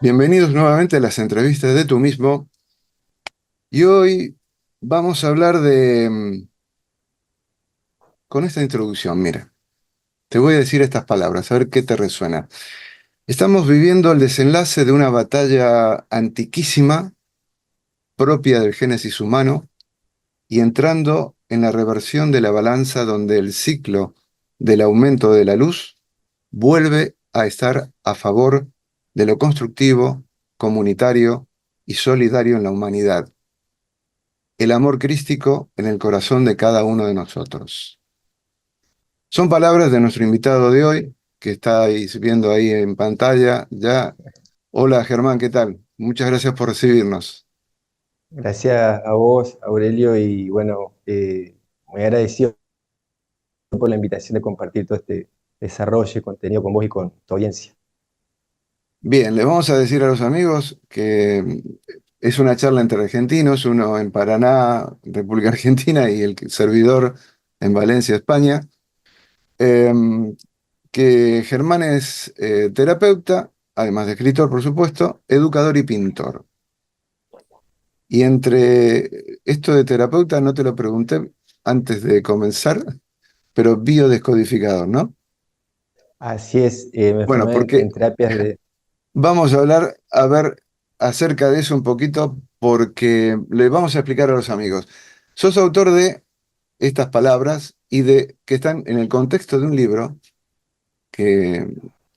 Bienvenidos nuevamente a las entrevistas de Tú mismo. Y hoy vamos a hablar con esta introducción, mira, te voy a decir estas palabras, a ver qué te resuena. Estamos viviendo el desenlace de una batalla antiquísima, propia del génesis humano, y entrando en la reversión de la balanza donde el ciclo del aumento de la luz vuelve a estar a favor de lo constructivo, comunitario y solidario en la humanidad. El amor crístico en el corazón de cada uno de nosotros. Son palabras de nuestro invitado de hoy, que estáis viendo ahí en pantalla ya. Hola Germán, ¿qué tal? Muchas gracias por recibirnos. Gracias a vos, Aurelio, y bueno, muy agradecido por la invitación de compartir todo este desarrollo y contenido con vos y con tu audiencia. Bien, le vamos a decir a los amigos que es una charla entre argentinos, uno en Paraná, República Argentina, y el servidor en Valencia, España. Em, que Germán es terapeuta, además de escritor, por supuesto, educador y pintor. Y entre esto de terapeuta no te lo pregunté antes de comenzar, pero biodescodificador, ¿no? Así es, me Bueno, formé en porque terapias de... vamos a hablar, a ver, acerca de eso un poquito, porque le vamos a explicar a los amigos. Sos autor de estas palabras y de que están en el contexto de un libro que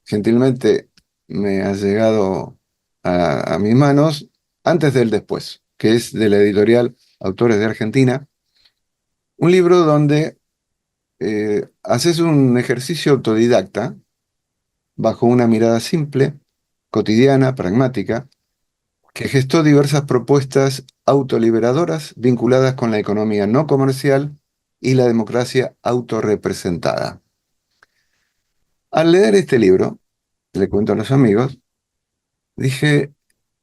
gentilmente me ha llegado a mis manos antes del después, que es de la editorial Autores de Argentina. Un libro donde haces un ejercicio autodidacta bajo una mirada simple, cotidiana, pragmática, que gestó diversas propuestas autoliberadoras vinculadas con la economía no comercial y la democracia autorrepresentada. Al leer este libro, le cuento a los amigos, dije,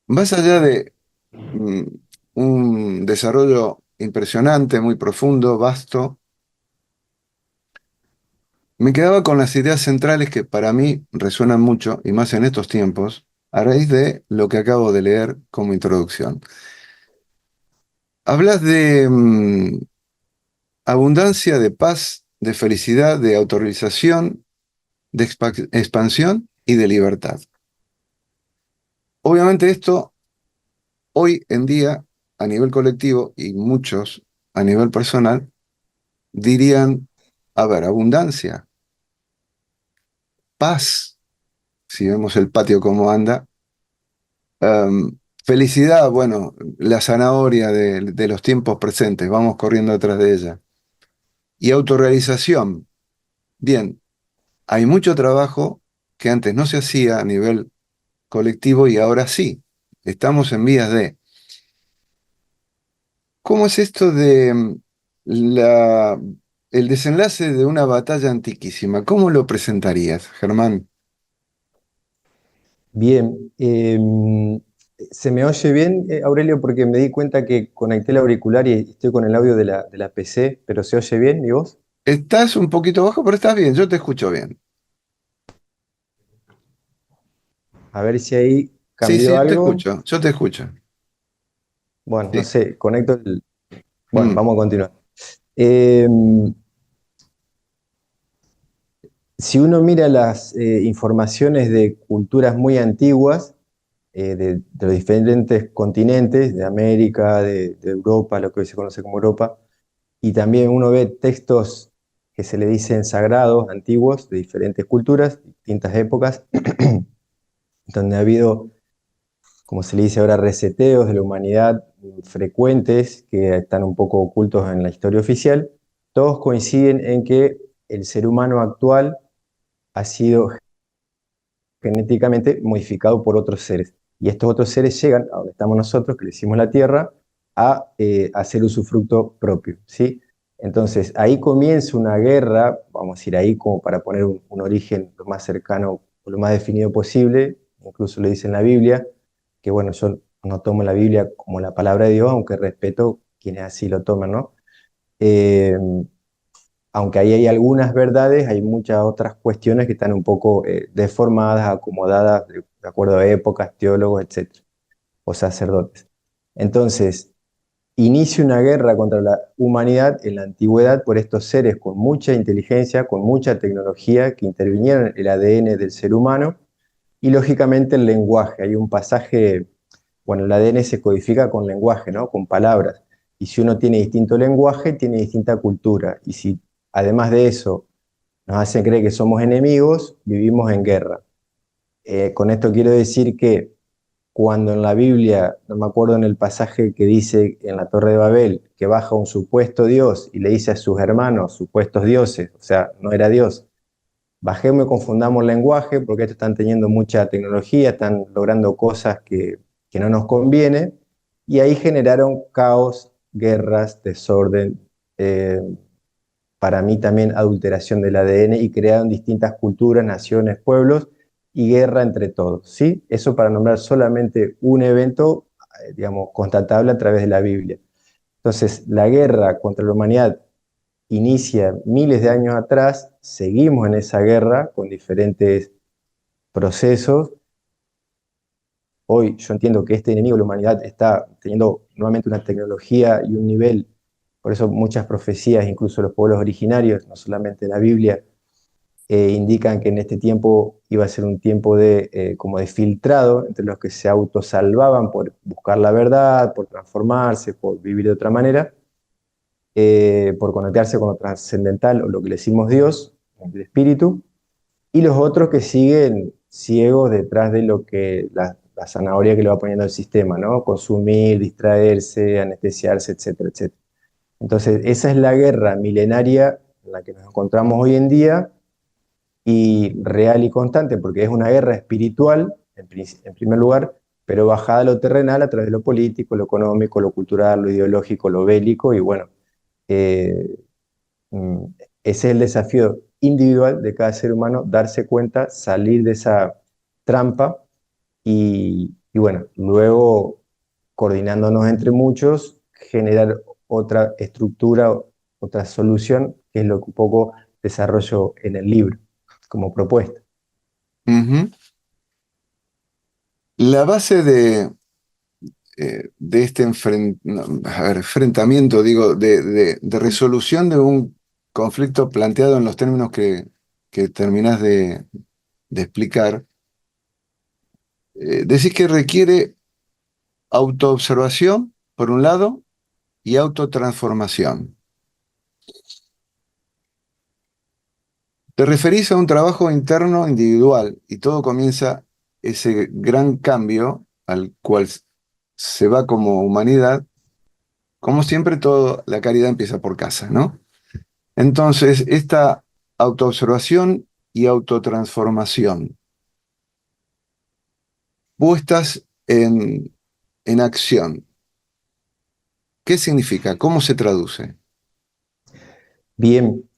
más allá de mm, un desarrollo impresionante, muy profundo, vasto, me quedaba con las ideas centrales que para mí resuenan mucho, y más en estos tiempos, a raíz de lo que acabo de leer como introducción. Hablas de abundancia, de paz, de felicidad, de autorrealización, de expansión y de libertad. Obviamente esto hoy en día, a nivel colectivo y muchos a nivel personal, dirían, a ver, abundancia, paz, si vemos el patio como anda. Felicidad, bueno, la zanahoria de los tiempos presentes, vamos corriendo atrás de ella. Y autorrealización, bien, hay mucho trabajo que antes no se hacía a nivel colectivo y ahora sí, estamos en vías de. ¿Cómo es esto de la, el desenlace de una batalla antiquísima? ¿Cómo lo presentarías, Germán? Bien, ¿se me oye bien, Aurelio? Porque me di cuenta que conecté el auricular y estoy con el audio de la PC, pero ¿se oye bien, mi voz? Estás un poquito bajo, pero estás bien, yo te escucho bien. A ver si ahí Sí, cambió sí, yo te algo. escucho, yo te escucho. Bueno, no Sí. sé, conecto el... Bueno, Mm. vamos a continuar. Em, Si uno mira las informaciones de culturas muy antiguas, de los diferentes continentes, de América, de Europa, lo que hoy se conoce como Europa, y también uno ve textos que se le dicen sagrados, antiguos, de diferentes culturas, distintas épocas, donde ha habido, como se le dice ahora, reseteos de la humanidad frecuentes que están un poco ocultos en la historia oficial, todos coinciden en que el ser humano actual ha sido genéticamente modificado por otros seres. Y estos otros seres llegan a donde estamos nosotros, que le hicimos la Tierra, a hacer usufructo propio, ¿sí? Entonces, ahí comienza una guerra, vamos a decir ahí como para poner un origen lo más cercano o lo más definido posible, incluso le dice en la Biblia, que bueno, yo no tomo la Biblia como la palabra de Dios, aunque respeto quienes así lo toman, ¿no? Eh, aunque ahí hay algunas verdades, hay muchas otras cuestiones que están un poco deformadas, acomodadas de acuerdo a épocas, teólogos, etcétera, o sacerdotes. Entonces, inicia una guerra contra la humanidad en la antigüedad por estos seres con mucha inteligencia, con mucha tecnología, que intervinieron en el ADN del ser humano y lógicamente el lenguaje. Hay un pasaje, bueno, el ADN se codifica con lenguaje, ¿no? Con palabras. Y si uno tiene distinto lenguaje, tiene distinta cultura. Y si además de eso nos hacen creer que somos enemigos, vivimos en guerra. Con esto quiero decir que cuando en la Biblia, no me acuerdo en el pasaje que dice en la Torre de Babel, que baja un supuesto Dios y le dice a sus hermanos, supuestos dioses, o sea, no era Dios, bajemos y confundamos lenguaje porque estos están teniendo mucha tecnología, están logrando cosas que no nos conviene, y ahí generaron caos, guerras, desorden, eh, para mí también adulteración del ADN y crearon distintas culturas, naciones, pueblos y guerra entre todos, ¿sí? Eso para nombrar solamente un evento, digamos, constatable a través de la Biblia. Entonces, la guerra contra la humanidad inicia miles de años atrás, seguimos en esa guerra con diferentes procesos. Hoy yo entiendo que este enemigo de la humanidad está teniendo nuevamente una tecnología y un nivel, por eso muchas profecías, incluso los pueblos originarios, no solamente la Biblia, indican que en este tiempo iba a ser un tiempo de, como de filtrado entre los que se autosalvaban por buscar la verdad, por transformarse, por vivir de otra manera, por conectarse con lo trascendental o lo que le decimos Dios, el espíritu, y los otros que siguen ciegos detrás de lo que la zanahoria que le va poniendo el sistema, ¿no? Consumir, distraerse, anestesiarse, etcétera, etcétera. Entonces, esa es la guerra milenaria en la que nos encontramos hoy en día y real y constante, porque es una guerra espiritual, en primer lugar, pero bajada a lo terrenal a través de lo político, lo económico, lo cultural, lo ideológico, lo bélico, y bueno, eh, mm, ese es el desafío individual de cada ser humano, darse cuenta, salir de esa trampa y bueno, luego coordinándonos entre muchos, generar otra estructura, otra solución, que es lo que un poco desarrollo en el libro como propuesta. Ujú. La base de este no, a ver, enfrentamiento, digo, de resolución de un conflicto planteado en los términos que terminás de explicar, decís que requiere autoobservación, por un lado, y autotransformación. Te referís a un trabajo interno individual y todo comienza ese gran cambio al cual se va como humanidad. Como siempre, todo, la caridad empieza por casa, ¿no? Entonces, esta autoobservación y autotransformación puestas en acción, ¿qué significa? ¿Cómo se traduce? Bien,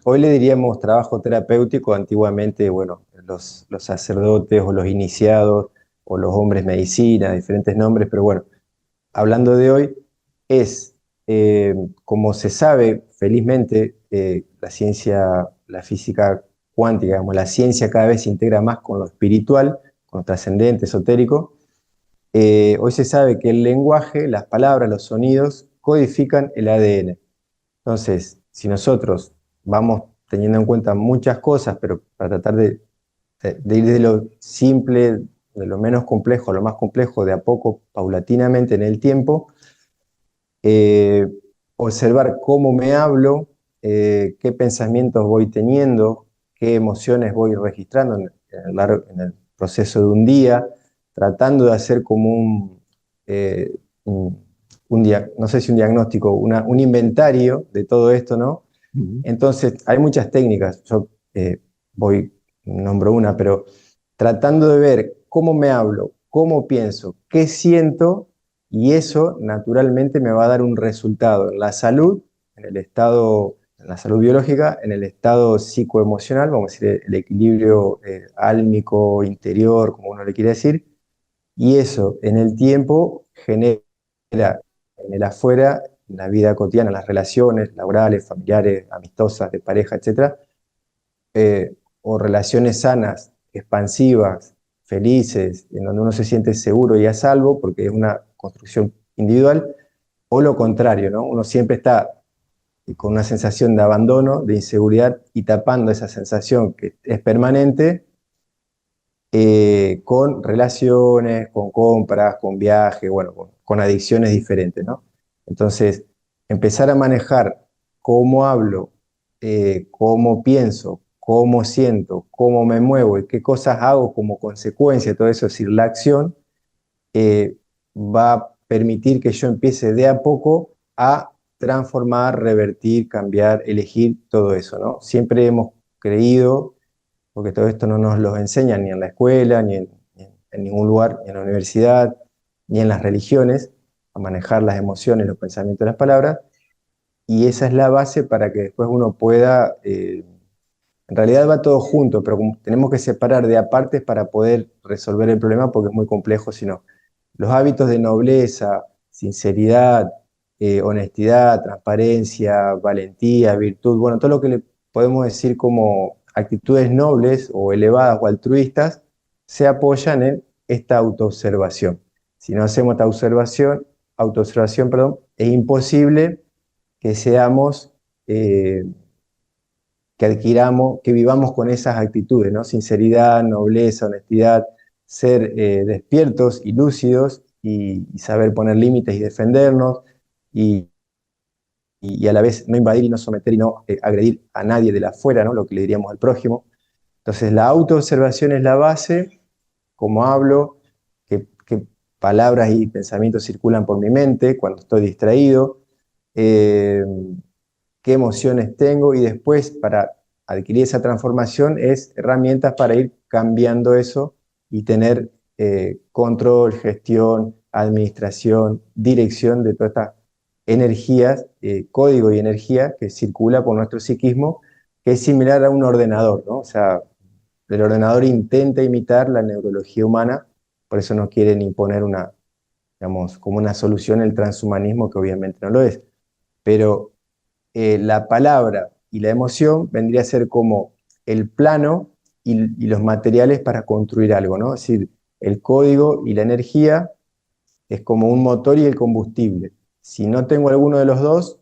hoy le diríamos trabajo terapéutico, antiguamente, bueno, los sacerdotes o los iniciados o los hombres medicina, diferentes nombres, pero bueno, hablando de hoy, es, como se sabe, felizmente, la ciencia, la física cuántica, digamos, la ciencia cada vez se integra más con lo espiritual, con lo trascendente, esotérico. Hoy se sabe que el lenguaje, las palabras, los sonidos, codifican el ADN. Entonces, si nosotros vamos teniendo en cuenta muchas cosas, pero para tratar de ir de lo simple, de lo menos complejo a lo más complejo, de a poco, paulatinamente en el tiempo, eh, observar cómo me hablo, qué pensamientos voy teniendo, qué emociones voy registrando en el proceso de un día, tratando de hacer como eh, un, no sé si un diagnóstico, un inventario de todo esto, ¿no? Ujú. Entonces, hay muchas técnicas, yo voy, nombro una, pero tratando de ver cómo me hablo, cómo pienso, qué siento, y eso naturalmente me va a dar un resultado en la salud, en el estado, en la salud biológica, en el estado psicoemocional, vamos a decir, el equilibrio álmico, interior, como uno le quiere decir, y eso en el tiempo genera en el afuera en la vida cotidiana, en las relaciones laborales, familiares, amistosas, de pareja, etcétera, o relaciones sanas, expansivas, felices, en donde uno se siente seguro y a salvo, porque es una construcción individual, o lo contrario, ¿no? Uno siempre está con una sensación de abandono, de inseguridad, y tapando esa sensación que es permanente con relaciones, con compras, con viajes, bueno, con adicciones diferentes, ¿no? Entonces, empezar a manejar cómo hablo, cómo pienso, cómo siento, cómo me muevo y qué cosas hago como consecuencia de todo eso, es decir, la acción, eh, va a permitir que yo empiece de a poco a transformar, revertir, cambiar, elegir todo eso, ¿no? Siempre hemos creído, porque todo esto no nos lo enseñan ni en la escuela, ni en ningún lugar, ni en la universidad, ni en las religiones, a manejar las emociones, los pensamientos, las palabras, y esa es la base para que después uno pueda, en realidad va todo junto, pero como tenemos que separar de apartes para poder resolver el problema porque es muy complejo, sino los hábitos de nobleza, sinceridad, honestidad, transparencia, valentía, virtud, bueno, todo lo que le podemos decir como actitudes nobles o elevadas o altruistas, se apoyan en esta autoobservación. Si no hacemos esta autoobservación, perdón, es imposible que seamos, que adquiramos, que vivamos con esas actitudes, ¿no? Sinceridad, nobleza, honestidad, ser despiertos y lúcidos y saber poner límites y defendernos y, y a la vez no invadir y no someter y no agredir a nadie de la afuera, ¿no? Lo que le diríamos al prójimo. Entonces la autoobservación es la base, cómo hablo, qué palabras y pensamientos circulan por mi mente cuando estoy distraído, eh, qué emociones tengo y después para adquirir esa transformación es herramientas para ir cambiando eso y tener control, gestión, administración, dirección de todas estas energías, código y energía que circula por nuestro psiquismo, que es similar a un ordenador, ¿no? O sea, el ordenador intenta imitar la neurología humana, por eso no quieren imponer una, digamos, como una solución el transhumanismo, que obviamente no lo es. Pero la palabra y la emoción vendría a ser como el plano y los materiales para construir algo, ¿no? Es decir, el código y la energía es como un motor y el combustible. Si no tengo alguno de los dos,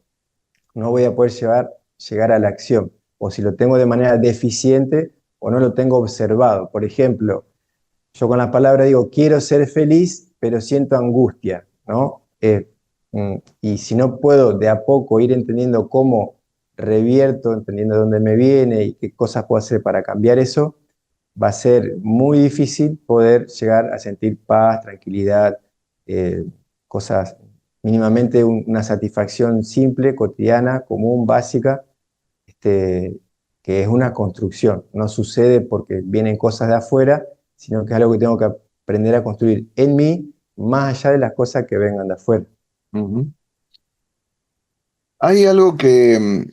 no voy a poder llegar a la acción. O si lo tengo de manera deficiente o no lo tengo observado. Por ejemplo, yo con la palabra digo, quiero ser feliz, pero siento angustia, ¿no? Y si no puedo de a poco ir entendiendo cómo revierto, entendiendo dónde me viene y qué cosas puedo hacer para cambiar eso, va a ser muy difícil poder llegar a sentir paz, tranquilidad, eh, cosas mínimamente una satisfacción simple, cotidiana, común, básica, este, que es una construcción. No sucede porque vienen cosas de afuera, sino que es algo que tengo que aprender a construir en mí, más allá de las cosas que vengan de afuera. Ujú. Hay algo que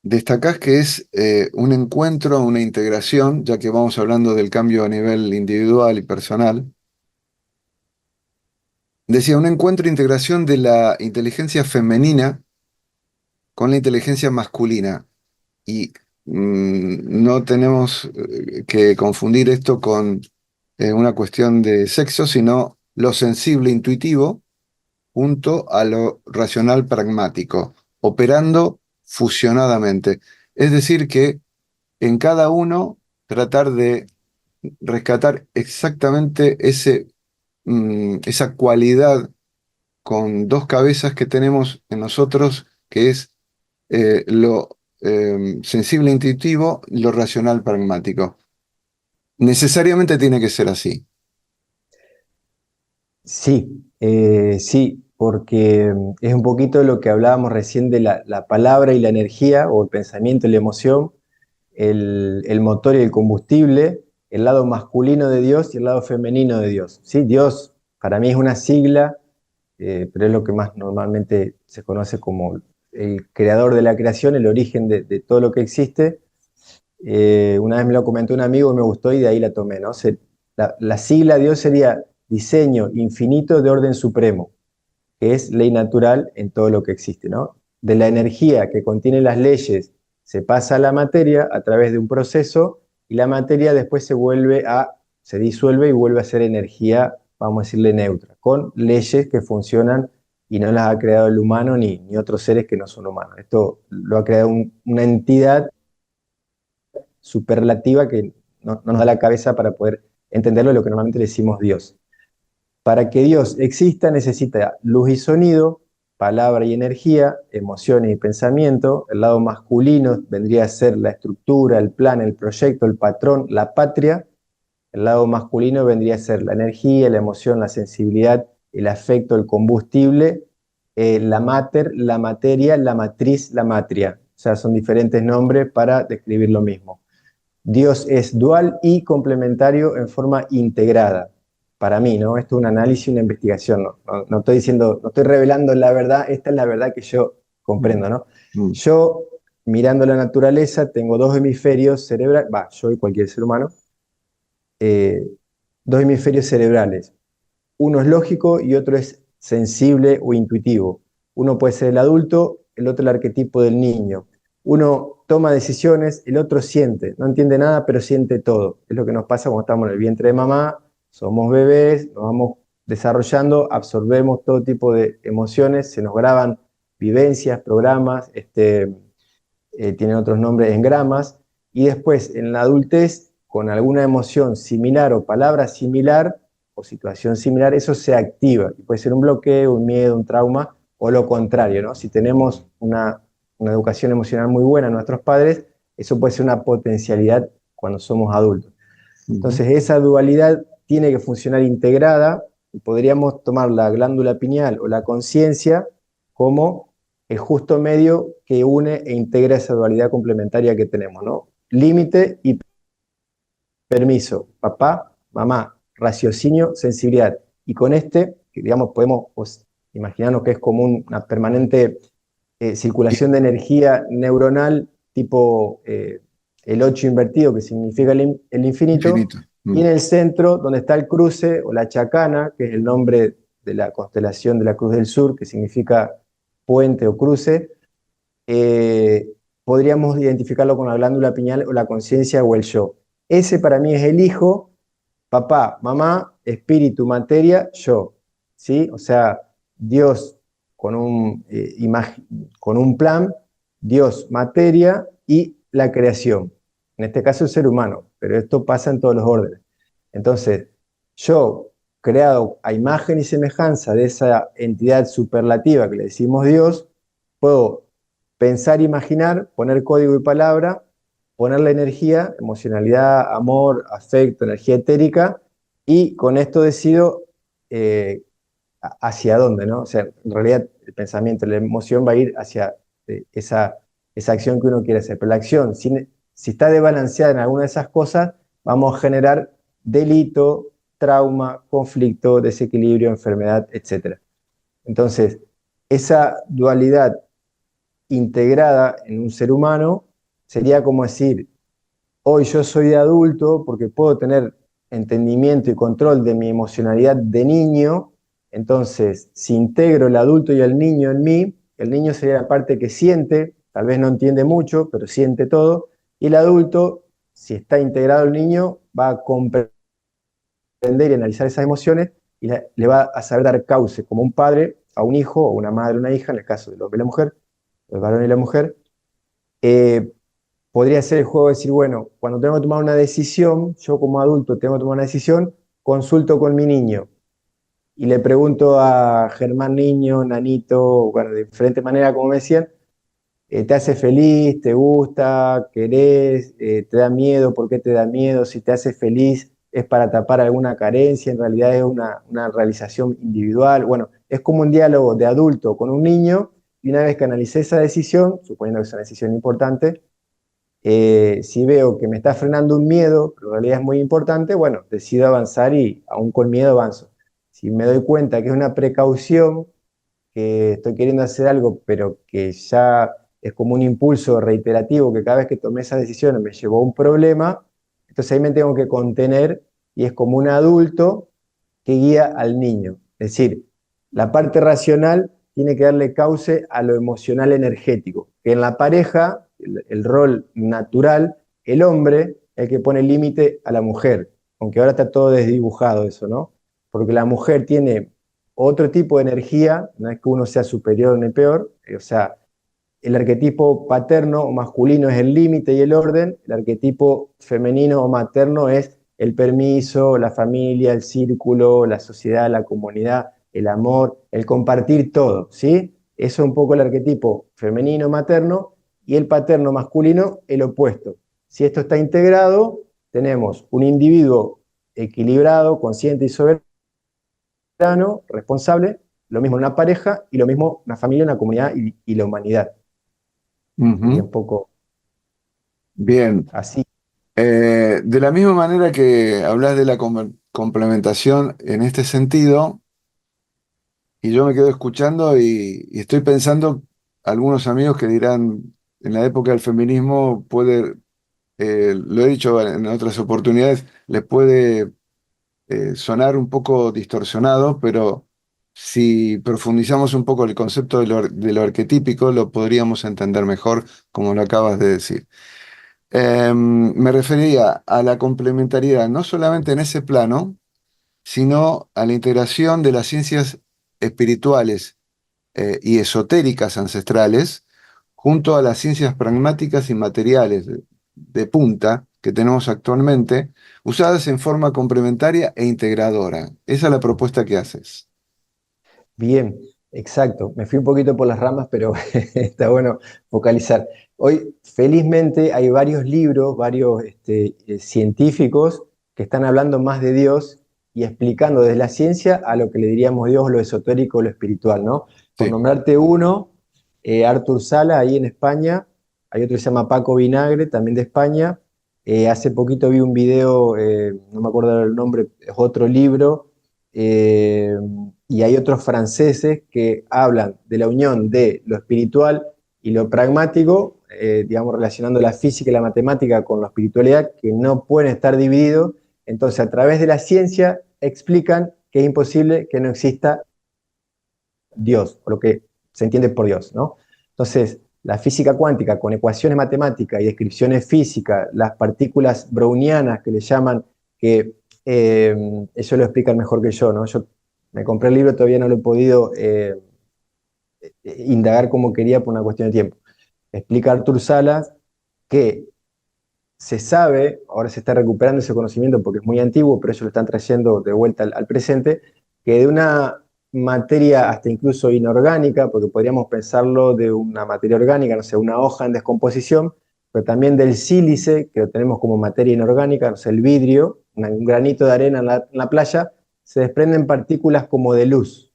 destacás que es un encuentro, una integración, ya que vamos hablando del cambio a nivel individual y personal. Decía, un encuentro e integración de la inteligencia femenina con la inteligencia masculina. Y no tenemos que confundir esto con una cuestión de sexo, sino lo sensible, intuitivo, junto a lo racional, pragmático, operando fusionadamente. Es decir, que en cada uno tratar de rescatar exactamente esa cualidad con dos cabezas que tenemos en nosotros, que es lo sensible intuitivo y lo racional pragmático. Necesariamente tiene que ser así. Sí, sí, porque es un poquito lo que hablábamos recién de la palabra y la energía, o el pensamiento y la emoción, el motor y el combustible, el lado masculino de Dios y el lado femenino de Dios. ¿Sí? Dios para mí es una sigla, pero es lo que más normalmente se conoce como el creador de la creación, el origen de todo lo que existe. Una vez me lo comentó un amigo y me gustó y de ahí la tomé, ¿no? La sigla Dios sería diseño infinito de orden supremo, que es ley natural en todo lo que existe, ¿no? De la energía que contiene las leyes se pasa a la materia a través de un proceso y la materia después se disuelve y vuelve a ser energía, vamos a decirle neutra, con leyes que funcionan y no las ha creado el humano ni otros seres que no son humanos. Esto lo ha creado una entidad superlativa que no nos da la cabeza para poder entenderlo, lo que normalmente le decimos Dios. Para que Dios exista necesita luz y sonido, palabra y energía, emociones y pensamiento. El lado masculino vendría a ser la estructura, el plan, el proyecto, el patrón, la patria. El lado masculino vendría a ser la energía, la emoción, la sensibilidad, el afecto, el combustible, la mater, la materia, la matriz, la matria. O sea, son diferentes nombres para describir lo mismo. Dios es dual y complementario en forma integrada. Para mí, ¿no? Esto es un análisis y una investigación. No estoy diciendo, no estoy revelando la verdad, esta es la verdad que yo comprendo, ¿no? Mm. Yo, mirando la naturaleza, tengo dos hemisferios cerebrales, yo y cualquier ser humano, eh, dos hemisferios cerebrales. Uno es lógico y otro es sensible o intuitivo. Uno puede ser el adulto, el otro el arquetipo del niño. Uno toma decisiones, el otro siente. No entiende nada, pero siente todo. Es lo que nos pasa cuando estamos en el vientre de mamá, somos bebés, nos vamos desarrollando, absorbemos todo tipo de emociones, se nos graban vivencias, programas, tienen otros nombres, engramas, y después en la adultez, con alguna emoción similar o palabra similar o situación similar, eso se activa. Y puede ser un bloqueo, un miedo, un trauma, o lo contrario, ¿no? Si tenemos una educación emocional muy buena en nuestros padres, eso puede ser una potencialidad cuando somos adultos. Ujú. Entonces, esa dualidad tiene que funcionar integrada y podríamos tomar la glándula pineal o la conciencia como el justo medio que une e integra esa dualidad complementaria que tenemos, ¿no? Límite y permiso, papá, mamá, raciocinio, sensibilidad. Y con que digamos, podemos imaginarnos que es como una permanente circulación de energía neuronal tipo el 8 invertido, que significa el infinito, Infinito. y Mm. en el centro, donde está el cruce o la chacana, que es el nombre de la constelación de la Cruz del Sur, que significa puente o cruce, eh, podríamos identificarlo con la glándula pineal o la conciencia o el yo. Ese para mí es el hijo, papá, mamá, espíritu, materia, yo. ¿Sí? O sea, Dios con con un plan, Dios, materia y la creación. En este caso el ser humano, pero esto pasa en todos los órdenes. Entonces, yo, creado a imagen y semejanza de esa entidad superlativa que le decimos Dios, puedo pensar, imaginar, poner código y palabra, ponerle energía, emocionalidad, amor, afecto, energía etérica, y con esto decido hacia dónde, ¿no? O sea, en realidad el pensamiento, la emoción va a ir hacia esa acción que uno quiere hacer. Pero la acción, si está desbalanceada en alguna de esas cosas, vamos a generar delito, trauma, conflicto, desequilibrio, enfermedad, etc. Entonces, esa dualidad integrada en un ser humano sería como decir, hoy yo soy adulto porque puedo tener entendimiento y control de mi emocionalidad de niño, entonces si integro el adulto y el niño en mí, el niño sería la parte que siente, tal vez no entiende mucho, pero siente todo, y el adulto, si está integrado el niño, va a comprender y analizar esas emociones y le va a saber dar cauce como un padre a un hijo o una madre a una hija, en el caso del hombre y la mujer, el varón y la mujer. eh, Podría ser el juego de decir, bueno, cuando tengo que tomar una decisión, yo como adulto tengo que tomar una decisión, consulto con mi niño y le pregunto a Germán niño, nanito, bueno, de diferente manera, como me decían, ¿te hace feliz? ¿Te gusta? ¿Querés? ¿Te da miedo? ¿Por qué te da miedo? Si te hace feliz es para tapar alguna carencia, en realidad es una realización individual. Bueno, es como un diálogo de adulto con un niño y una vez que analicé esa decisión, suponiendo que es una decisión importante, si veo que me está frenando un miedo, pero en realidad es muy importante, bueno, decido avanzar y aún con miedo avanzo. Si me doy cuenta que es una precaución, que estoy queriendo hacer algo, pero que ya es como un impulso reiterativo, que cada vez que tomé esa decisión me llevó a un problema, entonces ahí me tengo que contener y es como un adulto que guía al niño. Es decir, La parte racional tiene que darle cauce a lo emocional energético, que en la pareja, el rol natural, el hombre es el que pone límite a la mujer, aunque ahora está todo desdibujado eso, ¿no? Porque la mujer tiene otro tipo de energía, no es que uno sea superior ni peor, o sea, el arquetipo paterno o masculino es el límite y el orden, el arquetipo femenino o materno es el permiso, la familia, el círculo, la sociedad, la comunidad, el amor, el compartir todo, ¿sí? Eso es un poco el arquetipo femenino materno y el paterno masculino, el opuesto. Si esto está integrado, tenemos un individuo equilibrado, consciente y soberano, responsable, lo mismo en una pareja y lo mismo una familia, una comunidad y la humanidad. Sería Ujú. un poco Bien. así. De la misma manera que hablas de la complementación en este sentido, y yo me quedo escuchando y estoy pensando, algunos amigos que dirán, en la época del feminismo puede, lo he dicho en otras oportunidades, les puede sonar un poco distorsionado, pero si profundizamos un poco el concepto de lo arquetípico, lo podríamos entender mejor, como lo acabas de decir. Me refería a la complementariedad, no solamente en ese plano, sino a la integración de las ciencias espirituales y esotéricas ancestrales junto a las ciencias pragmáticas y materiales de punta que tenemos actualmente, usadas en forma complementaria e integradora. Esa es la propuesta que haces. Bien, exacto. Me fui un poquito por las ramas, pero está bueno focalizar. Hoy, felizmente, hay varios libros, varios científicos que están hablando más de Dios y explicando desde la ciencia a lo que le diríamos Dios, lo esotérico, lo espiritual, ¿no? Por Sí. nombrarte uno, Artur Sala, ahí en España, hay otro que se llama Paco Vinagre, también de España. Hace poquito vi un video, no me acuerdo el nombre, es otro libro, eh, y hay otros franceses que hablan de la unión de lo espiritual y lo pragmático, digamos, relacionando la física y la matemática con la espiritualidad, que no pueden estar divididos. Entonces, a través de la ciencia explican que es imposible que no exista Dios, o lo que se entiende por Dios, ¿no? Entonces, la física cuántica con ecuaciones matemáticas y descripciones físicas, las partículas brownianas que le llaman, que eso lo explican mejor que yo, ¿no? Yo me compré el libro, todavía no lo he podido indagar como quería por una cuestión de tiempo. Explica Artur Salas que se sabe, ahora se está recuperando ese conocimiento porque es muy antiguo, pero ellos lo están trayendo de vuelta al presente, que de una materia hasta incluso inorgánica, porque podríamos pensarlo de una materia orgánica, no sé, una hoja en descomposición, pero también del sílice, que lo tenemos como materia inorgánica, no sé, el vidrio, un granito de arena en la playa, se desprenden partículas como de luz,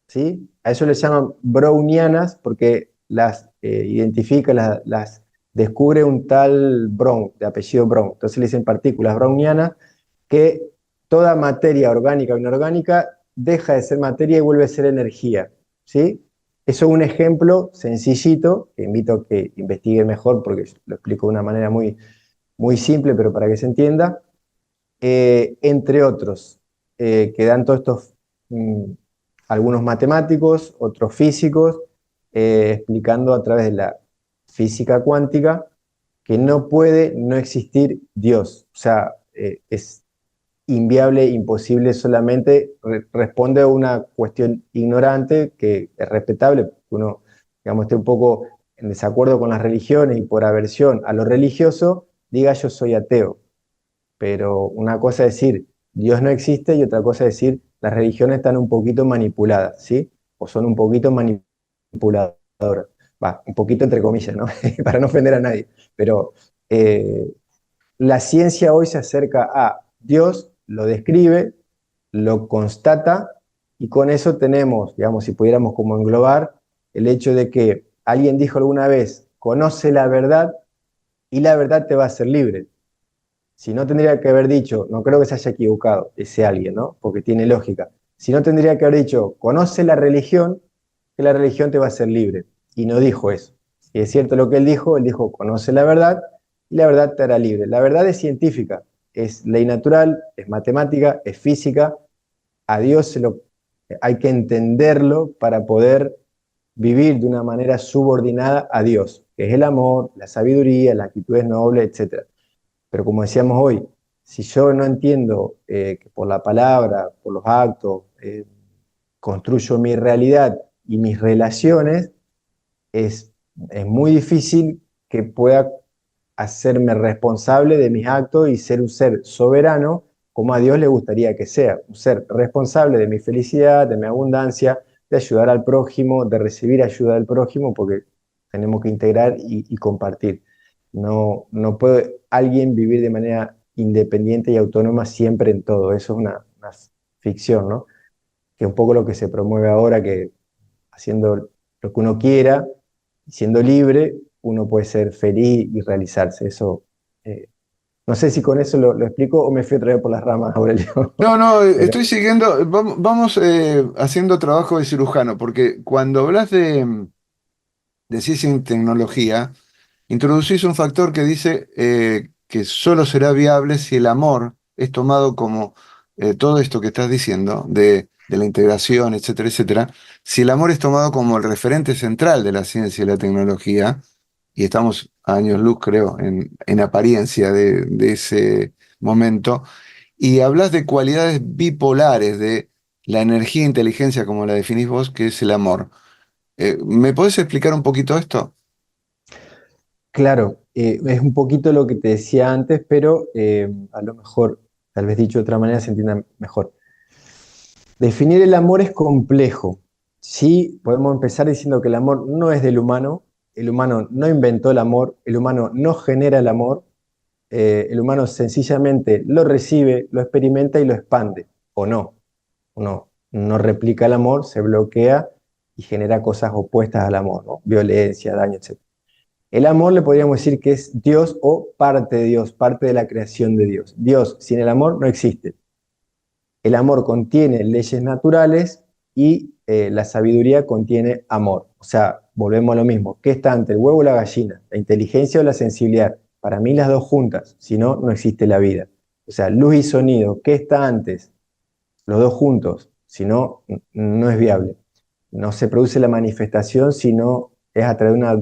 ¿sí? A eso le llaman brownianas porque las identifica, las descubre un tal Brown, de apellido Brown. Entonces le dicen partículas brownianas, que toda materia orgánica o inorgánica deja de ser materia y vuelve a ser energía, ¿sí? Eso es un ejemplo sencillito, que invito a que investigue mejor porque lo explico de una manera muy, muy simple, pero para que se entienda. Entre otros, que dan todos estos, algunos matemáticos, otros físicos, explicando a través de la física cuántica que no puede no existir Dios. O sea, es inviable, imposible, solamente responde a una cuestión ignorante que es respetable, porque uno, digamos, esté un poco en desacuerdo con las religiones y por aversión a lo religioso, diga yo soy ateo. Pero una cosa es decir Dios no existe y otra cosa es decir las religiones están un poquito manipuladas, ¿sí? O son un poquito manipuladoras. Va, un poquito entre comillas, ¿no? Para no ofender a nadie. Pero eh, la ciencia hoy se acerca a Dios, lo describe, lo constata y con eso tenemos, digamos, si pudiéramos como englobar el hecho de que alguien dijo alguna vez, conoce la verdad y la verdad te va a hacer libre. Si no tendría que haber dicho, no creo que se haya equivocado ese alguien, ¿no? Porque tiene lógica. Si no tendría que haber dicho, conoce la religión, que la religión te va a hacer libre. Y no dijo eso. Y es cierto lo que él dijo, conoce la verdad y la verdad te hará libre. La verdad es científica, es ley natural, es matemática, es física. A Dios se lo Hay que entenderlo para poder vivir de una manera subordinada a Dios, que es el amor, la sabiduría, las actitudes nobles, etc. Pero como decíamos hoy, si yo no entiendo que por la palabra, por los actos, construyo mi realidad y mis relaciones, es, es muy difícil que pueda hacerme responsable de mis actos y ser un ser soberano como a Dios le gustaría que sea, un ser responsable de mi felicidad, de mi abundancia, de ayudar al prójimo, de recibir ayuda del prójimo, porque tenemos que integrar y compartir. No puede alguien vivir de manera independiente y autónoma siempre en todo. Eso es una ficción, ¿no? Que es un poco lo que se promueve ahora, que haciendo lo que uno quiera, siendo libre, uno puede ser feliz y realizarse. Eso, no sé si con eso lo explico o me fui otra vez por las ramas, Aurelio. No, no, Pero estoy siguiendo, vamos, haciendo trabajo de cirujano, porque cuando hablas de ciencia y tecnología, introducís un factor que dice que solo será viable si el amor es tomado como todo esto que estás diciendo, de la integración, etcétera, etcétera, si el amor es tomado como el referente central de la ciencia y la tecnología, y estamos a años luz, creo, en apariencia de ese momento, y hablas de cualidades bipolares de la energía e inteligencia, como la definís vos, que es el amor. ¿Me podés explicar un poquito esto? claro, es un poquito lo que te decía antes, pero a lo mejor, tal vez dicho de otra manera, se entienda mejor. Definir el amor es complejo. Sí, podemos empezar diciendo que el amor no es del humano, el humano no inventó el amor, el humano no genera el amor, el humano sencillamente lo recibe, lo experimenta y lo expande, o no. Uno no replica el amor, se bloquea y genera cosas opuestas al amor, ¿no? Violencia, daño, etc. El amor le podríamos decir que es Dios o parte de Dios, parte de la creación de Dios. Dios sin el amor no existe. El amor contiene leyes naturales y la sabiduría contiene amor. O sea, volvemos a lo mismo. ¿Qué está ante el huevo o la gallina? ¿La inteligencia o la sensibilidad? Para mí las dos juntas, si no, no existe la vida. O sea, luz y sonido, ¿qué está antes? Los dos juntos, si no, no es viable. No se produce la manifestación si no es a través de una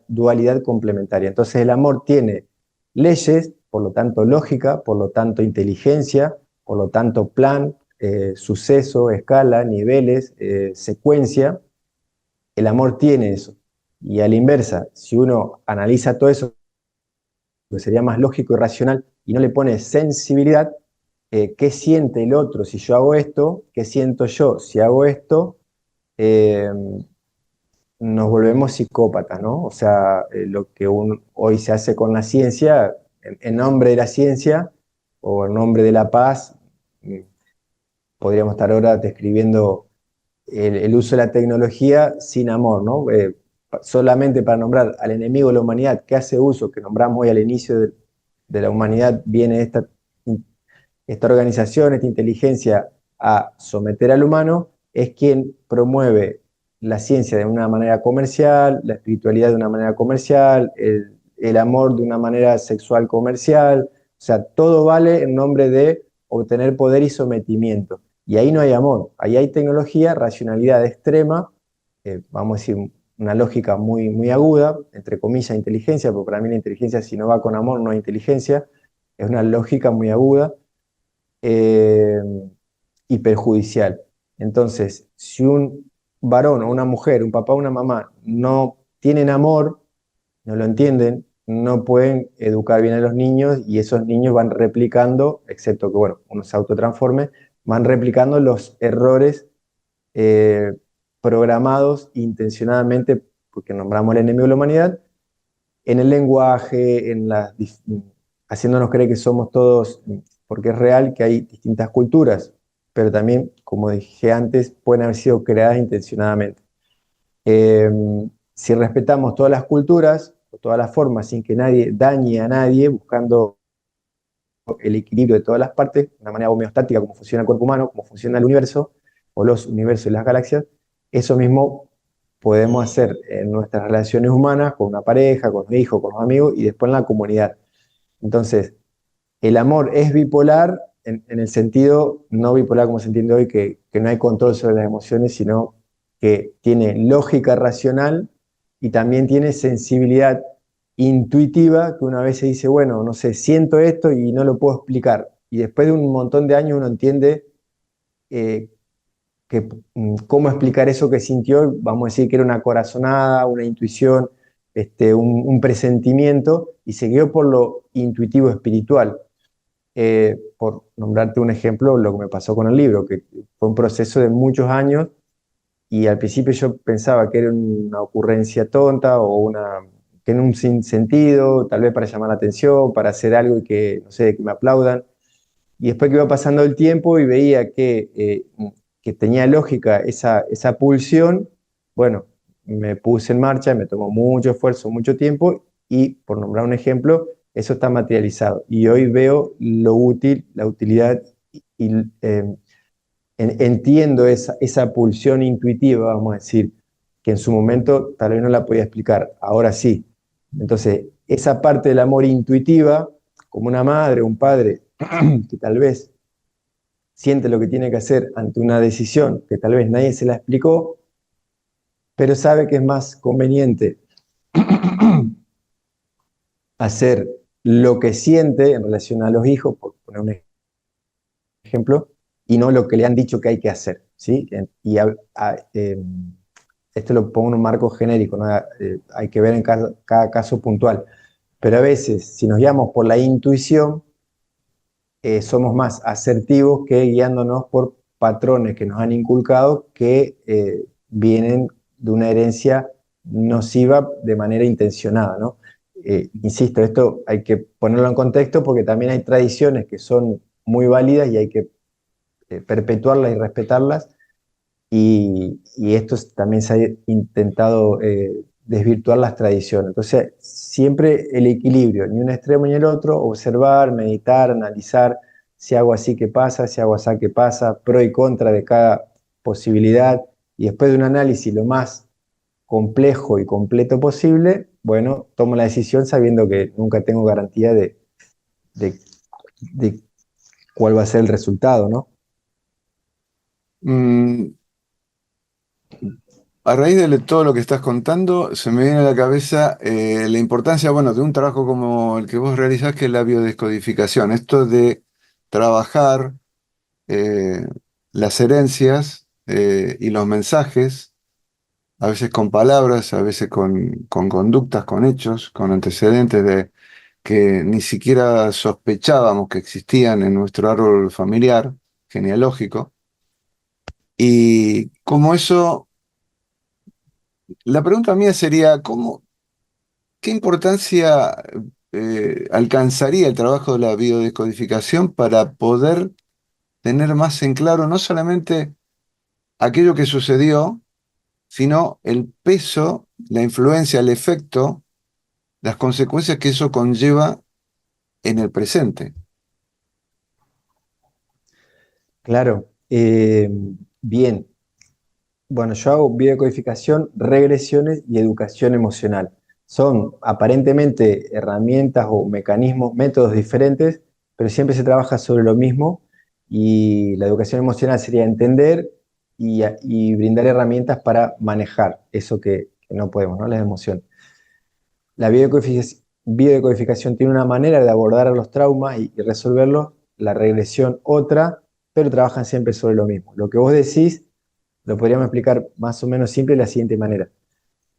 dualidad complementaria. Entonces el amor tiene leyes, por lo tanto lógica, por lo tanto inteligencia, por lo tanto plan, suceso, escala, niveles, secuencia. El amor tiene eso. Y a la inversa, si uno analiza todo eso, que sería más lógico y racional, y no le pone sensibilidad, qué siente el otro si yo hago esto, qué siento yo si hago esto, eh, nos volvemos psicópatas, ¿no? O sea, lo que hoy se hace con la ciencia, en nombre de la ciencia o en nombre de la paz, mm, podríamos estar ahora describiendo el uso de la tecnología sin amor, ¿no? Solamente para nombrar al enemigo de la humanidad que hace uso, que nombramos hoy al inicio de la humanidad, viene esta organización, esta inteligencia a someter al humano, es quien promueve la ciencia de una manera comercial, la espiritualidad de una manera comercial, el amor de una manera sexual comercial, o sea, todo vale en nombre de obtener poder y sometimiento. Y ahí no hay amor, ahí hay tecnología, racionalidad extrema, vamos a decir una lógica muy, muy aguda, entre comillas, inteligencia, porque para mí la inteligencia si no va con amor no hay inteligencia, es una lógica muy aguda, eh, y perjudicial. Entonces, si un varón o una mujer, un papá o una mamá no tienen amor, no lo entienden, no pueden educar bien a los niños y esos niños van replicando, excepto que, bueno, uno se autotransforme, van replicando los errores eh, programados intencionadamente, porque nombramos el enemigo de la humanidad, en el lenguaje, haciéndonos creer que somos todos, porque es real que hay distintas culturas, pero también, como dije antes, pueden haber sido creadas intencionadamente. Eh, si respetamos todas las culturas, o todas las formas, sin que nadie dañe a nadie, buscando el equilibrio de todas las partes, de una manera homeostática, como funciona el cuerpo humano, como funciona el universo, o los universos y las galaxias, eso mismo podemos hacer en nuestras relaciones humanas, con una pareja, con un hijo, con los amigos, y después en la comunidad. Entonces, el amor es bipolar, en el sentido no bipolar como se entiende hoy, que no hay control sobre las emociones, sino que tiene lógica racional y también tiene sensibilidad intuitiva, que una vez se dice, bueno, no sé, siento esto y no lo puedo explicar. Y después de un montón de años uno entiende eh, cómo explicar eso que sintió, vamos a decir que era una corazonada, una intuición, un presentimiento, y se guió por lo intuitivo espiritual. Por nombrarte un ejemplo, lo que me pasó con el libro, que fue un proceso de muchos años y al principio yo pensaba que era una ocurrencia tonta o que en un sinsentido, tal vez para llamar la atención, para hacer algo y que, no sé, que me aplaudan. Y después que iba pasando el tiempo y veía que tenía lógica esa pulsión, bueno, me puse en marcha, me tomó mucho esfuerzo, mucho tiempo y, por nombrar un ejemplo, eso está materializado. Y hoy veo lo útil, la utilidad y entiendo esa pulsión intuitiva, vamos a decir, que en su momento tal vez no la podía explicar, ahora sí. Entonces, esa parte del amor intuitiva, como una madre o un padre que tal vez siente lo que tiene que hacer ante una decisión que tal vez nadie se la explicó, pero sabe que es más conveniente hacer lo que siente en relación a los hijos, por poner un ejemplo, y no lo que le han dicho que hay que hacer, ¿sí? Esto lo pongo en un marco genérico, ¿no? Hay que ver en cada caso puntual, pero a veces, si nos guiamos por la intuición, somos más asertivos que guiándonos por patrones que nos han inculcado que vienen de una herencia nociva de manera intencionada, ¿no? Insisto, esto hay que ponerlo en contexto porque también hay tradiciones que son muy válidas y hay que perpetuarlas y respetarlas, y esto también se ha intentado desvirtuar las tradiciones. Entonces, siempre el equilibrio, ni un extremo ni el otro, observar, meditar, analizar si hago así que pasa, si hago así que pasa, pro y contra de cada posibilidad, y después de un análisis lo más complejo y completo posible, bueno, tomo la decisión sabiendo que nunca tengo garantía de, de cuál va a ser el resultado, ¿no? Mm, a raíz de todo lo que estás contando, se me viene a la cabeza la importancia, bueno, de un trabajo como el que vos realizás, que es la biodescodificación. Esto de trabajar eh, las herencias y los mensajes, a veces con palabras, a veces con conductas, con hechos, con antecedentes de que ni siquiera sospechábamos que existían en nuestro árbol familiar, genealógico. Y como eso, la pregunta mía sería, ¿qué importancia alcanzaría el trabajo de la biodescodificación para poder tener más en claro no solamente aquello que sucedió, sino el peso, la influencia, el efecto, las consecuencias que eso conlleva en el presente? Claro. Bien. Bueno, yo hago biodecodificación, regresiones y educación emocional. Son aparentemente herramientas o mecanismos, métodos diferentes, pero siempre se trabaja sobre lo mismo, y la educación emocional sería entender y brindar herramientas para manejar eso que no podemos, ¿no? Las emociones. La biodecodificación tiene una manera de abordar los traumas y resolverlos, la regresión otra, pero trabajan siempre sobre lo mismo. Lo que vos decís lo podríamos explicar más o menos simple de la siguiente manera.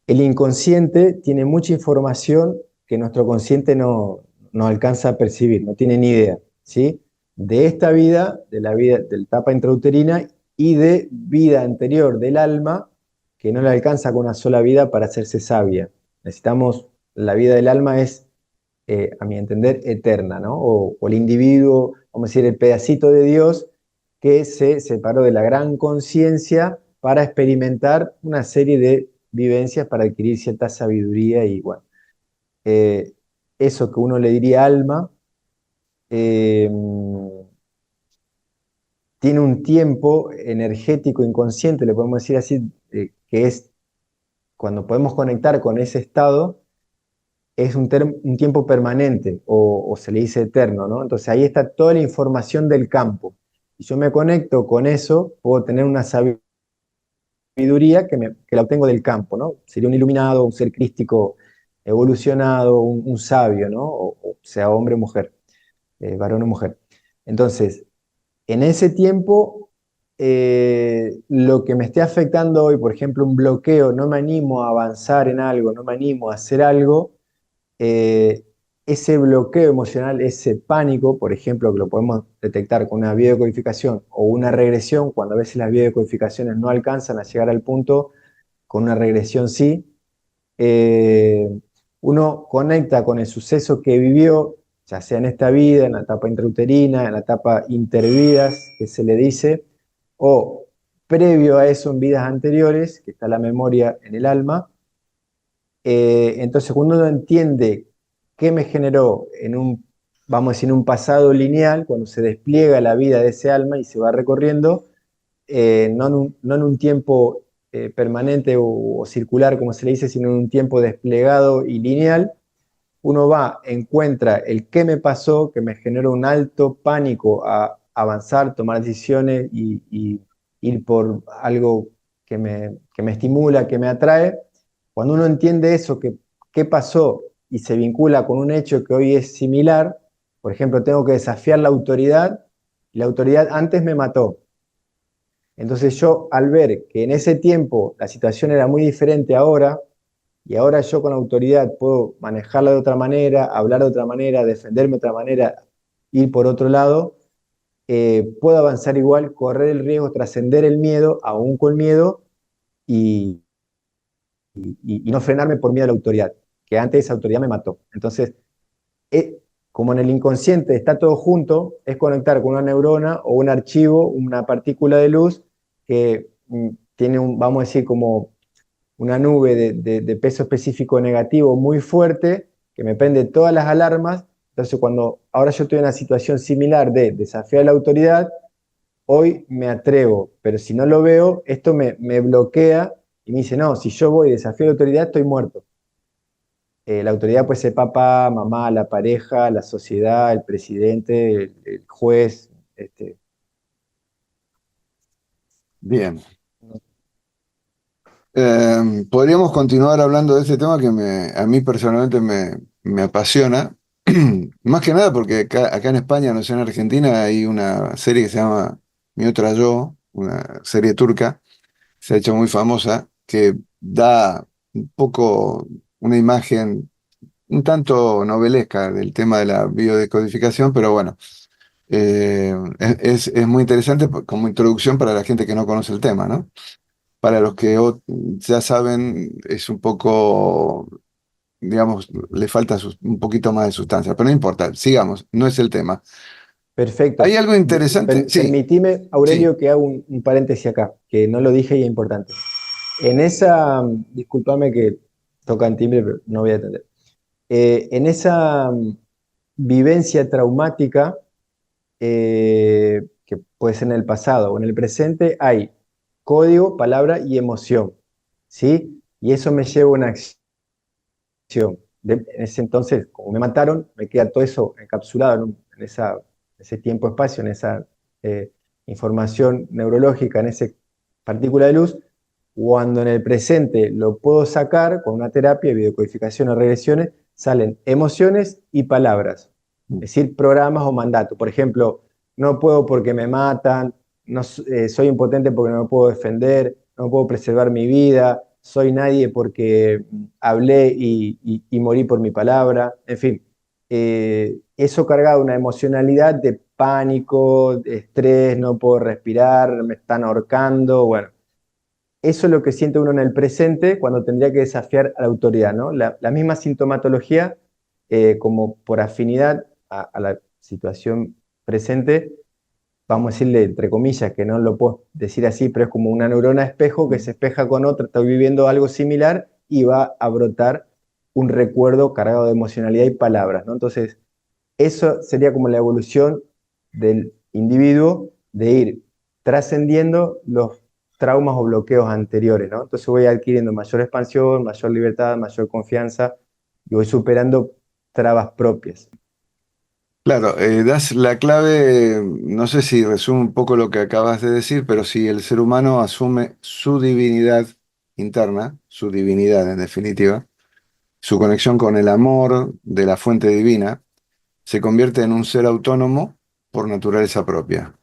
El inconsciente tiene mucha información que nuestro consciente no alcanza a percibir, no tiene ni idea, ¿sí? De esta vida, de la vida, de la etapa intrauterina y de vida anterior del alma, que no le alcanza con una sola vida para hacerse sabia. Necesitamos, la vida del alma es, a mi entender, eterna, ¿no? O el individuo, vamos a decir, el pedacito de Dios que se separó de la gran conciencia para experimentar una serie de vivencias para adquirir cierta sabiduría y bueno, eh, eso que uno le diría alma, eh, tiene un tiempo energético inconsciente, le podemos decir así, que es cuando podemos conectar con ese estado, es un tiempo permanente o se le dice eterno, ¿no? Entonces ahí está toda la información del campo. Si yo me conecto con eso, puedo tener una sabiduría que la obtengo del campo, ¿no? Sería un iluminado, un ser crístico evolucionado, un sabio, ¿no? O sea hombre o mujer, varón o mujer. Entonces, en ese tiempo, lo que me esté afectando hoy, por ejemplo, un bloqueo, no me animo a avanzar en algo, no me animo a hacer algo, eh, ese bloqueo emocional, ese pánico, por ejemplo, que lo podemos detectar con una biodecodificación o una regresión, cuando a veces las biodecodificaciones no alcanzan a llegar al punto, con una regresión sí, eh, uno conecta con el suceso que vivió, ya sea en esta vida, en la etapa intrauterina, en la etapa intervidas, que se le dice, o previo a eso en vidas anteriores, que está la memoria en el alma. Entonces, cuando uno entiende qué me generó en un, vamos a decir, en un pasado lineal, cuando se despliega la vida de ese alma y se va recorriendo, no en un tiempo permanente o circular, como se le dice, sino en un tiempo desplegado y lineal, uno va, encuentra el qué me pasó, que me generó un alto pánico a avanzar, tomar decisiones y ir por algo que me estimula, que me atrae. Cuando uno entiende eso, que qué pasó y se vincula con un hecho que hoy es similar, por ejemplo, tengo que desafiar la autoridad y la autoridad antes me mató. Entonces yo, al ver que en ese tiempo la situación era muy diferente ahora, y ahora yo con autoridad puedo manejarla de otra manera, hablar de otra manera, defenderme de otra manera, ir por otro lado, puedo avanzar igual, correr el riesgo, trascender el miedo, aún con miedo, y, y no frenarme por miedo a la autoridad, que antes esa autoridad me mató. Entonces, eh, como en el inconsciente está todo junto, es conectar con una neurona o un archivo, una partícula de luz que tiene un, vamos a decir, como una nube de peso específico negativo muy fuerte, que me prende todas las alarmas. Entonces, cuando ahora yo estoy en una situación similar de desafiar a la autoridad, hoy me atrevo, pero si no lo veo, esto me bloquea y me dice, no, si yo voy y desafío a la autoridad, estoy muerto. La autoridad puede ser papá, mamá, la pareja, la sociedad, el presidente, el juez. Bien. Podríamos continuar hablando de este tema que a mí personalmente me apasiona. Más que nada porque acá en España, no sé, en Argentina, hay una serie que se llama Mi Otra Yo, una serie turca, se ha hecho muy famosa, que da un poco una imagen un tanto novelesca del tema de la biodecodificación, pero bueno, es muy interesante como introducción para la gente que no conoce el tema, ¿no? Para los que ya saben, es un poco, digamos, le falta un poquito más de sustancia, pero no importa, sigamos, no es el tema. ¿Hay Perfecto. algo interesante? Sí, Permitime, sí. Aurelio, que haga un paréntesis acá, que no lo dije y es importante. En esa, discúlpame que tocan timbre, pero no voy a atender. En esa vivencia traumática, que puede ser en el pasado o en el presente, hay código, palabra y emoción, ¿sí? Y eso me lleva a una acción. En ese entonces, como me mataron, me queda todo eso encapsulado en ese tiempo-espacio, en esa información neurológica, en esa partícula de luz. Cuando en el presente lo puedo sacar con una terapia, videocodificación o regresiones, salen emociones y palabras, es decir, programas o mandatos. Por ejemplo, no puedo porque me matan, no, soy impotente porque no me puedo defender, no puedo preservar mi vida, soy nadie porque hablé y morí por mi palabra. En fin, eso cargado de una emocionalidad de pánico, de estrés, no puedo respirar, me están ahorcando, bueno. Eso es lo que siente uno en el presente cuando tendría que desafiar a la autoridad, ¿no? La misma sintomatología, como por afinidad a la situación presente, vamos a decirle entre comillas, que no lo puedo decir así, pero es como una neurona espejo que se espeja con otra, está viviendo algo similar y va a brotar un recuerdo cargado de emocionalidad y palabras, ¿no? Entonces, eso sería como la evolución del individuo de ir trascendiendo los traumas o bloqueos anteriores, ¿no? Entonces voy adquiriendo mayor expansión, mayor libertad, mayor confianza, y voy superando trabas propias. Claro, das la clave, no sé si resume un poco lo que acabas de decir, pero si el ser humano asume su divinidad interna, su divinidad en definitiva, su conexión con el amor de la fuente divina, se convierte en un ser autónomo por naturaleza propia.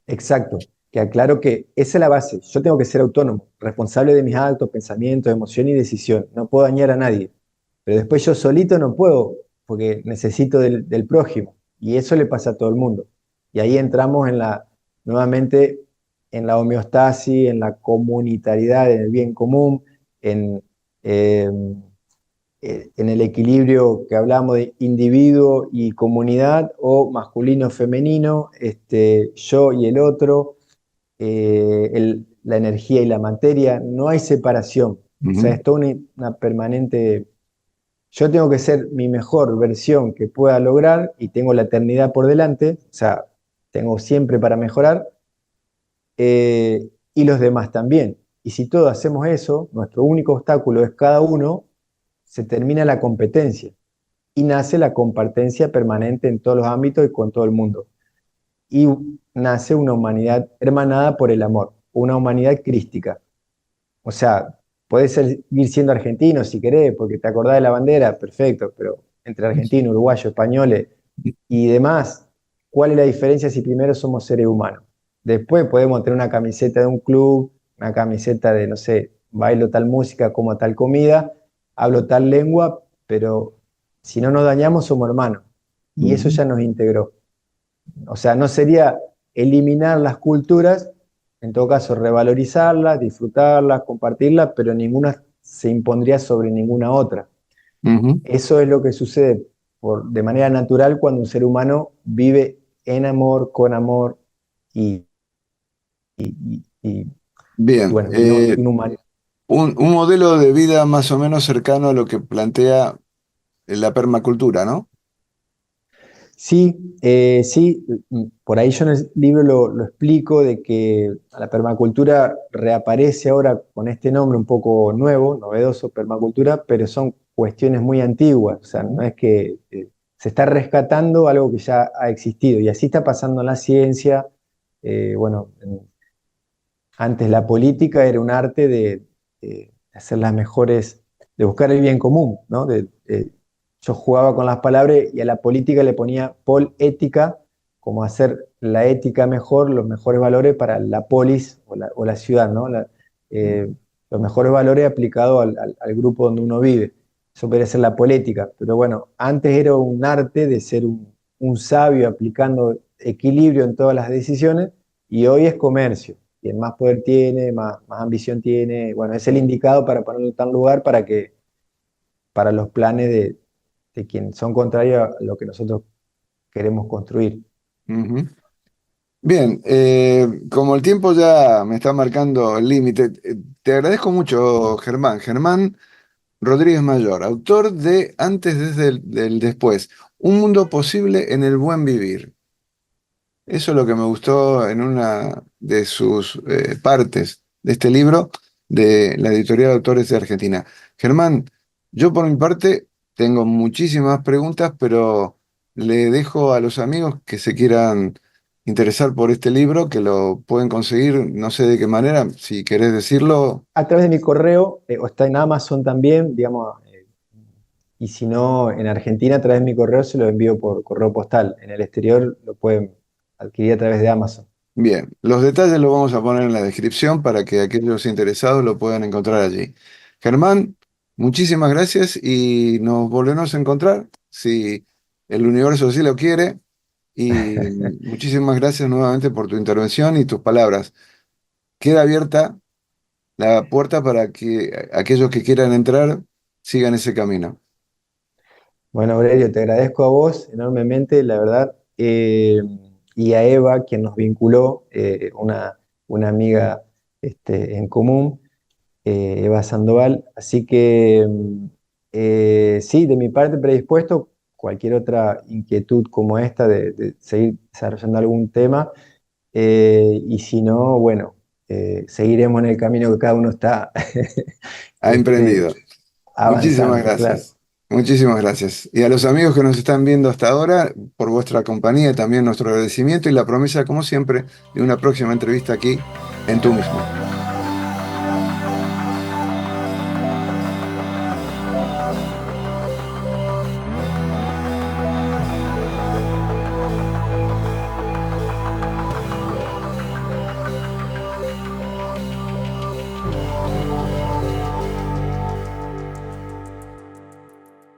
Exacto, que aclaro que esa es la base. Yo tengo que ser autónomo, responsable de mis actos, pensamientos, emociones y decisiones. No puedo dañar a nadie. Pero después yo solito no puedo, porque necesito del prójimo. Y eso le pasa a todo el mundo. Y ahí entramos nuevamente en la homeostasis, en la comunitariedad, en el bien común, en, eh, en el equilibrio que hablamos de individuo y comunidad, o masculino-femenino, yo y el otro, la energía y la materia. No hay separación. O sea, Ujú, es toda una permanente. Yo tengo que ser mi mejor versión que pueda lograr y tengo la eternidad por delante, o sea, tengo siempre para mejorar, y los demás también. Y si todos hacemos eso, nuestro único obstáculo es cada uno, se termina la competencia y nace la compartencia permanente en todos los ámbitos y con todo el mundo. Y nace una humanidad hermanada por el amor, una humanidad crística. O sea, podés seguir siendo argentino si querés, porque te acordás de la bandera, perfecto, pero entre argentinos, uruguayos, españoles y demás, ¿cuál es la diferencia si primero somos seres humanos? Después podemos tener una camiseta de un club, una camiseta de, no sé, bailo tal música, como tal comida, hablo tal lengua, pero si no nos dañamos somos hermanos. Y eso ujú, ya nos integró. O sea, no sería eliminar las culturas, en todo caso revalorizarlas, disfrutarlas, compartirlas, pero ninguna se impondría sobre ninguna otra. ujú. Eso es lo que sucede de manera natural cuando un ser humano vive en amor, con amor y, y- y- y Bien, bueno, y no un humano. un modelo de vida más o menos cercano a lo que plantea la permacultura, ¿no? Sí, sí, por ahí yo en el libro lo explico de que la permacultura reaparece ahora con este nombre un poco nuevo, novedoso, permacultura, pero son cuestiones muy antiguas, o sea, no es que se está rescatando algo que ya ha existido, y así está pasando en la ciencia. Bueno, antes la política era un arte de hacer las mejores, de buscar el bien común, ¿no? Yo jugaba con las palabras y a la política le ponía ética, como hacer la ética mejor, los mejores valores para la polis o la ciudad, ¿no? Eh, los mejores valores aplicados al grupo donde uno vive. Eso podría ser la política, pero bueno, antes era un arte de ser un sabio aplicando equilibrio en todas las decisiones, y hoy es comercio. Quien más poder tiene, más ambición tiene, bueno, es el indicado para ponerlo en tal lugar para los planes de quienes son contrarios a lo que nosotros queremos construir. Ujú. Bien, como el tiempo ya me está marcando el límite, te agradezco mucho, Germán. Germán Rodríguez Mayor, autor de Antes desde del después, Un mundo posible en el buen vivir. Eso es lo que me gustó en una de sus partes de este libro de la editorial Autores de Argentina. Germán, yo por mi parte tengo muchísimas preguntas, pero le dejo a los amigos que se quieran interesar por este libro, que lo pueden conseguir, no sé de qué manera, si querés decirlo. A través de mi correo, o está en Amazon también, digamos, y si no, en Argentina, a través de mi correo se lo envío por correo postal. En el exterior lo pueden adquirir a través de Amazon. Bien, los detalles los vamos a poner en la descripción para que aquellos interesados lo puedan encontrar allí. Germán, muchísimas gracias y nos volvemos a encontrar si el universo así lo quiere. Y muchísimas gracias nuevamente por tu intervención y tus palabras. Queda abierta la puerta para que aquellos que quieran entrar sigan ese camino. Bueno, Aurelio, te agradezco a vos enormemente, la verdad, y a Eva, quien nos vinculó, una amiga en común, Eva Sandoval. Así que sí, de mi parte predispuesto, cualquier otra inquietud como esta de seguir desarrollando algún tema, y si no, bueno, seguiremos en el camino que cada uno está Ha este, emprendido. Muchísimas avanzando, claro. gracias. Muchísimas gracias. Y a los amigos que nos están viendo hasta ahora, por vuestra compañía, también nuestro agradecimiento y la promesa, como siempre, de una próxima entrevista aquí en Tú mismo.